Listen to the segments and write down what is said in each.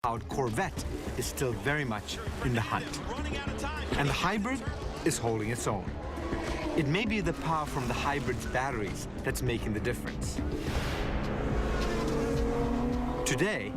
Corvette is still very much in the hunt. And the hybrid is holding its own. It may be the power from the hybrid's batteries that's making the difference. Today,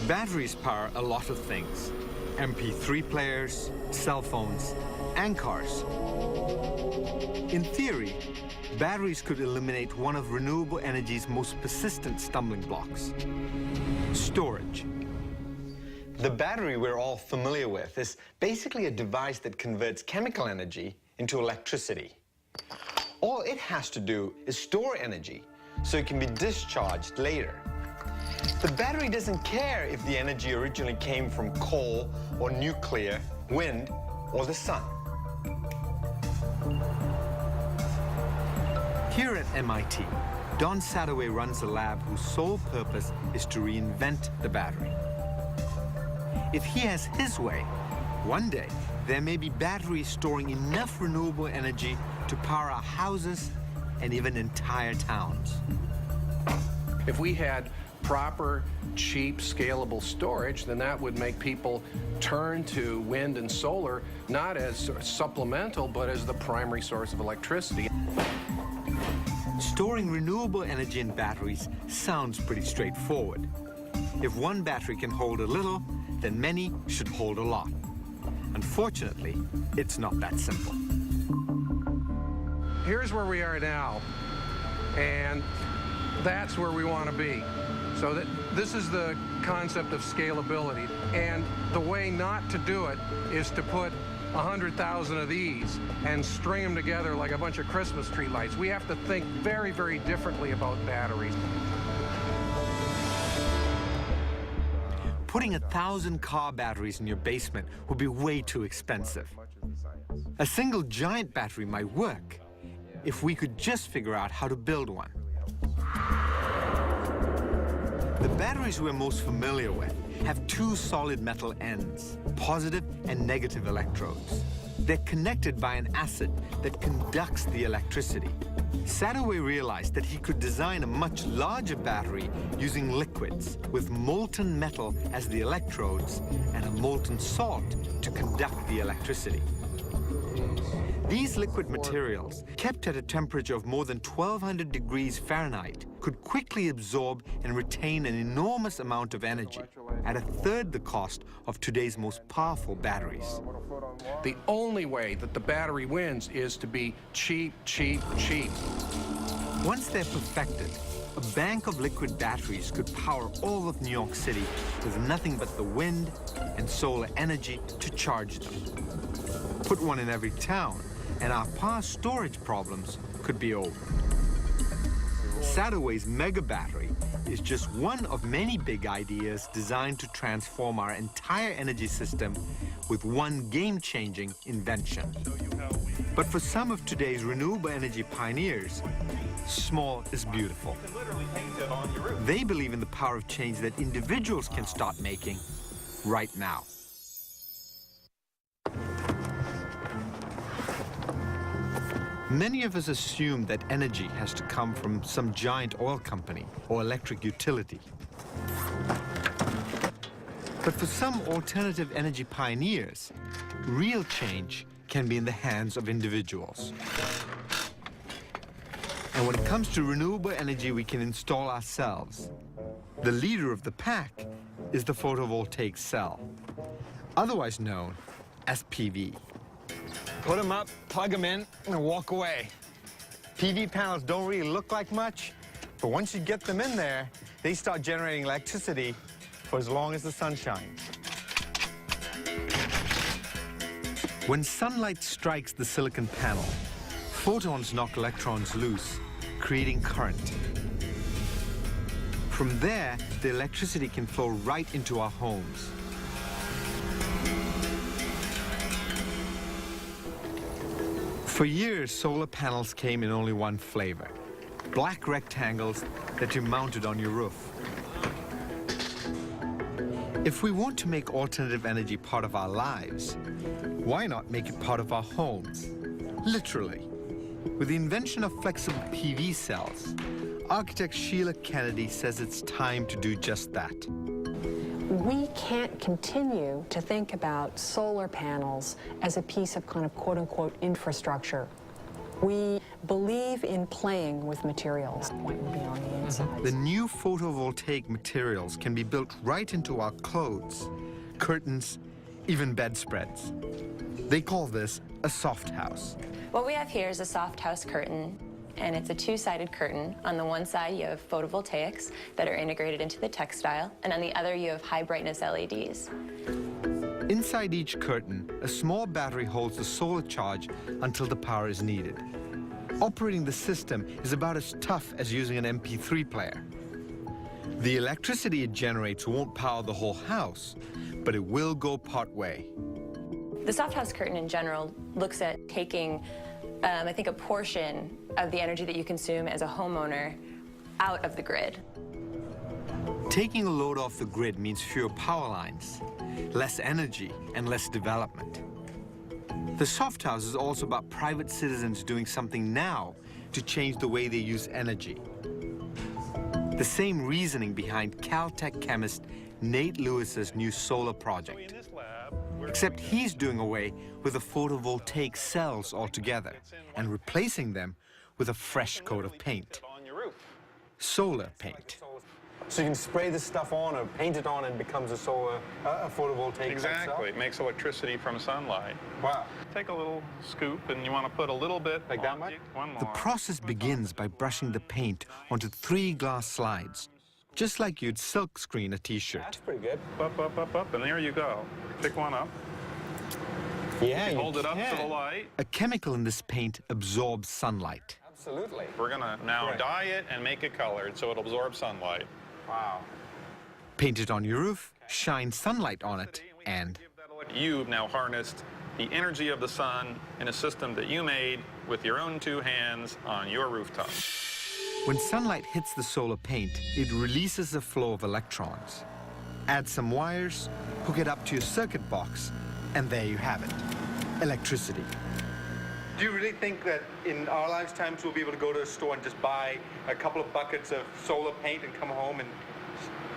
batteries power a lot of things. MP3 players, cell phones, and cars. In theory, batteries could eliminate one of renewable energy's most persistent stumbling blocks: storage. The battery we're all familiar with is basically a device that converts chemical energy into electricity. All it has to do is store energy so it can be discharged later. The battery doesn't care if the energy originally came from coal or nuclear, wind, or the sun. Here at MIT, Don Sadoway runs a lab whose sole purpose is to reinvent the battery. If he has his way, one day there may be batteries storing enough renewable energy to power our houses and even entire towns. If we had proper, cheap, scalable storage, then that would make people turn to wind and solar not as supplemental, but as the primary source of electricity. Storing renewable energy in batteries sounds pretty straightforward. If one battery can hold a little, then many should hold a lot. Unfortunately, it's not that simple. Here's where we are now, and that's where we want to be. So this is the concept of scalability, and the way not to do it is to put 100,000 of these and string them together like a bunch of Christmas tree lights. We have to think very, very differently about batteries. Putting 1,000 car batteries in your basement would be way too expensive. A single giant battery might work if we could just figure out how to build one. The batteries we're most familiar with have two solid metal ends, positive and negative electrodes. They're connected by an acid that conducts the electricity. Sadoway realized that he could design a much larger battery using liquids with molten metal as the electrodes and a molten salt to conduct the electricity. These liquid materials, kept at a temperature of more than 1,200 degrees Fahrenheit, could quickly absorb and retain an enormous amount of energy at a third the cost of today's most powerful batteries. The only way that the battery wins is to be cheap, cheap, cheap. Once they're perfected, a bank of liquid batteries could power all of New York City with nothing but the wind and solar energy to charge them. Put one in every town, and our power storage problems could be over. Sadoway's mega battery is just one of many big ideas designed to transform our entire energy system with one game-changing invention. But for some of today's renewable energy pioneers, small is beautiful. They believe in the power of change that individuals can start making right now. Many of us assume that energy has to come from some giant oil company or electric utility. But for some alternative energy pioneers, real change can be in the hands of individuals. And when it comes to renewable energy we can install ourselves, the leader of the pack is the photovoltaic cell, otherwise known as PV. Put them up, plug them in, and walk away. PV panels don't really look like much, but once you get them in there, they start generating electricity for as long as the sun shines. When sunlight strikes the silicon panel, photons knock electrons loose, creating current. From there, the electricity can flow right into our homes. For years, solar panels came in only one flavor: black rectangles that you mounted on your roof. If we want to make alternative energy part of our lives, why not make it part of our homes? Literally. With the invention of flexible PV cells, architect Sheila Kennedy says it's time to do just that. We can't continue to think about solar panels as a piece of kind of quote-unquote infrastructure. We believe in playing with materials. Point would be on the inside. The new photovoltaic materials can be built right into our clothes, curtains, even bedspreads. They call this a soft house. What we have here is a soft house curtain, and it's a two-sided curtain. On the one side, you have photovoltaics that are integrated into the textile, and on the other, you have high-brightness LEDs. Inside each curtain, a small battery holds the solar charge until the power is needed. Operating the system is about as tough as using an MP3 player. The electricity it generates won't power the whole house, but it will go part way. The soft house curtain in general looks at taking, I think, a portion of the energy that you consume as a homeowner out of the grid. Taking a load off the grid means fewer power lines, less energy, and less development. The soft house is also about private citizens doing something now to change the way they use energy. The same reasoning behind Caltech chemist Nate Lewis's new solar project. Except he's doing away with the photovoltaic cells altogether and replacing them with a fresh coat of paint. Solar paint. So you can spray this stuff on or paint it on and it becomes a solar, a photovoltaic Exactly. cell? It makes electricity from sunlight. Wow. Take a little scoop and you want to put a little bit Like that on much? one more. The process begins by brushing the paint onto 3 glass slides, just like you'd silk screen a t-shirt. That's pretty good. Up, and there you go. Pick one up. Yeah, you Hold it up to the can. light. A chemical in this paint absorbs sunlight. Absolutely. We're going to now Right. dye it and make it colored so it'll absorb sunlight. Wow. Paint it on your roof, shine sunlight on it, and You've now harnessed the energy of the sun in a system that you made with your own 2 hands on your rooftop. when sunlight hits the solar paint, it releases a flow of electrons. Add some wires, hook it up to your circuit box, and there you have it, electricity. Do you really think that in our lifetimes we'll be able to go to a store and just buy a couple of buckets of solar paint and come home and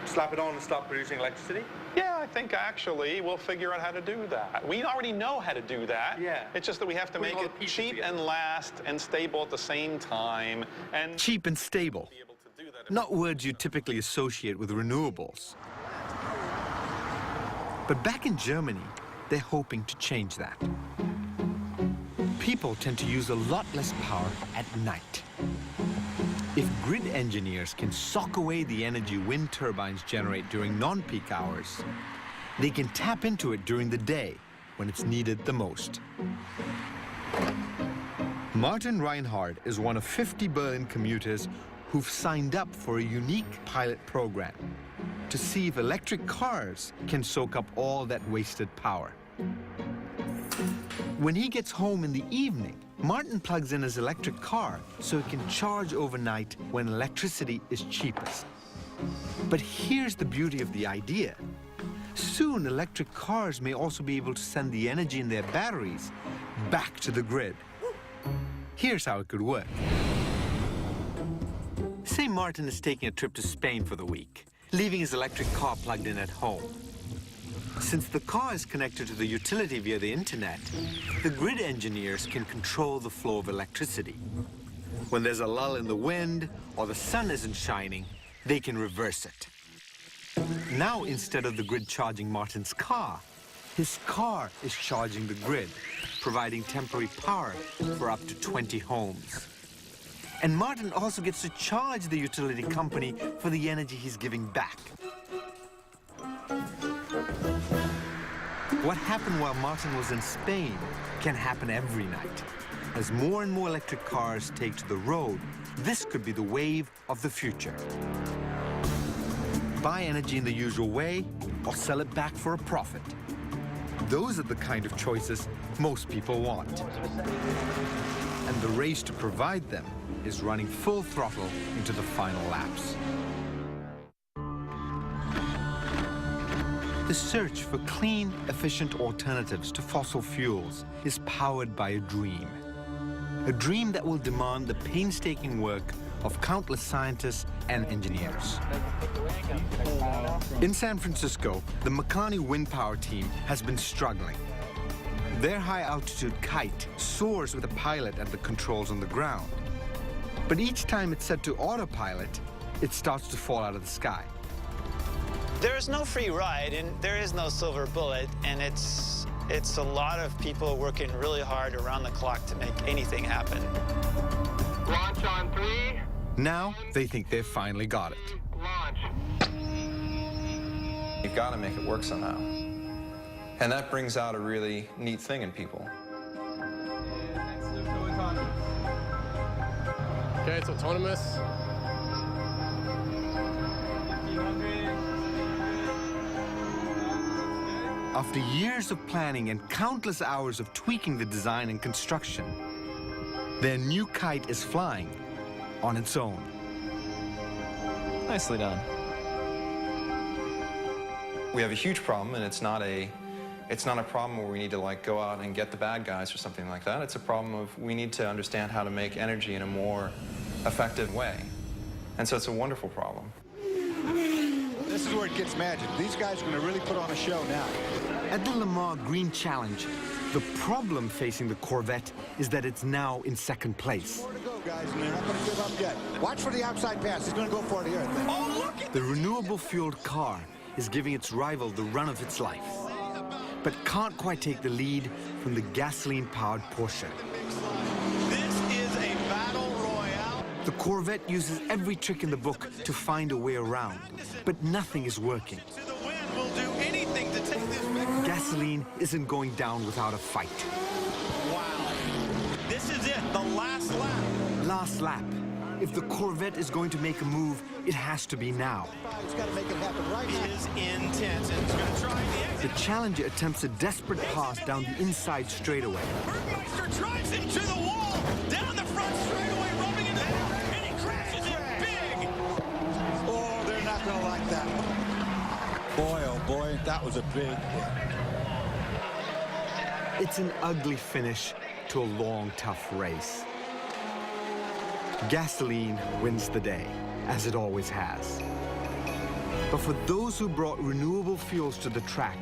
slap it on and start producing electricity? Yeah, I think actually we'll figure out how to do that. We already know how to do that. Yeah. It's just that we have to Putting make all it the pieces cheap together. and last and stable at the same time. And Cheap and stable, be able to do that. not words you typically associate with renewables. But back in Germany, they're hoping to change that. People tend to use a lot less power at night. If grid engineers can sock away the energy wind turbines generate during non-peak hours, they can tap into it during the day when it's needed the most. Martin Reinhard is one of 50 Berlin commuters who've signed up for a unique pilot program to see if electric cars can soak up all that wasted power. When he gets home in the evening, Martin plugs in his electric car so he can charge overnight when electricity is cheapest. But here's the beauty of the idea. Soon, electric cars may also be able to send the energy in their batteries back to the grid. Here's how it could work. Say Martin is taking a trip to Spain for the week, leaving his electric car plugged in at home. Since the car is connected to the utility via the internet, the grid engineers can control the flow of electricity. When there's a lull in the wind or the sun isn't shining, they can reverse it. Now, instead of the grid charging Martin's car, his car is charging the grid, providing temporary power for up to 20 homes. And Martin also gets to charge the utility company for the energy he's giving back. What happened while Martin was in Spain can happen every night. As more and more electric cars take to the road, this could be the wave of the future. Buy energy in the usual way or sell it back for a profit. Those are the kind of choices most people want. And the race to provide them is running full throttle into the final laps. The search for clean, efficient alternatives to fossil fuels is powered by a dream. A dream that will demand the painstaking work of countless scientists and engineers. In San Francisco, the Makani Wind Power team has been struggling. Their high-altitude kite soars with a pilot at the controls on the ground. But each time it's set to autopilot, it starts to fall out of the sky. There is no free ride, and there is no silver bullet, and it's a lot of people working really hard around the clock to make anything happen. Launch on 3. Now, they think they've finally got it. Launch. You've got to make it work somehow. And that brings out a really neat thing in people. Okay, it's autonomous. After years of planning and countless hours of tweaking the design and construction, their new kite is flying on its own. Nicely done. We have a huge problem, and it's not a problem where we need to like go out and get the bad guys or something like that. It's a problem of we need to understand how to make energy in a more effective way. And so it's a wonderful problem. This is where it gets magic. These guys are going to really put on a show now. At the Lamar Green Challenge, the problem facing the Corvette is that it's now in second place. More to go, guys, and they're not going to give up yet. Watch for the outside pass. He's going to go for it here, I think. Oh, look at The renewable-fueled car is giving its rival the run of its life, but can't quite take the lead from the gasoline-powered Porsche. this is a battle royale. The Corvette uses every trick in the book to find a way around, but nothing is working. To the wind, we'll do anything to take this victory. Gasoline isn't going down without a fight. Wow. This is it, the last lap. Last lap. If the Corvette is going to make a move, it has to be now. He's got to make it happen right It now. is intense, and he's going to try the exit. The Challenger attempts a desperate pass down the inside straightaway. Bergmeister drives him to the wall, down the front straightaway, rubbing into the wall, and he crashes it big. Oh, they're not going to like that one. Boy, oh boy, that was a big hit. It's an ugly finish to a long, tough race. Gasoline wins the day, as it always has. But for those who brought renewable fuels to the track,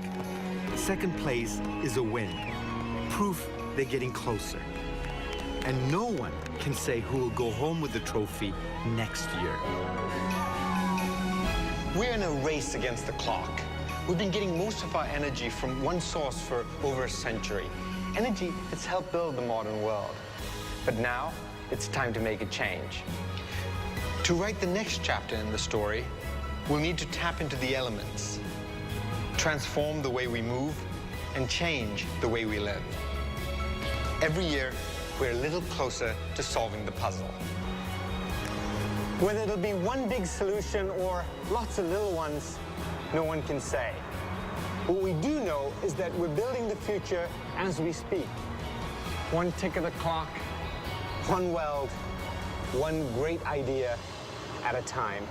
second place is a win, proof they're getting closer. And no one can say who will go home with the trophy next year. We're in a race against the clock. We've been getting most of our energy from one source for over a century. Energy that's helped build the modern world. But now, it's time to make a change. To write the next chapter in the story, we'll need to tap into the elements, transform the way we move, and change the way we live. Every year, we're a little closer to solving the puzzle. Whether it'll be one big solution or lots of little ones, no one can say. What we do know is that we're building the future as we speak. One tick of the clock, one weld, one great idea at a time.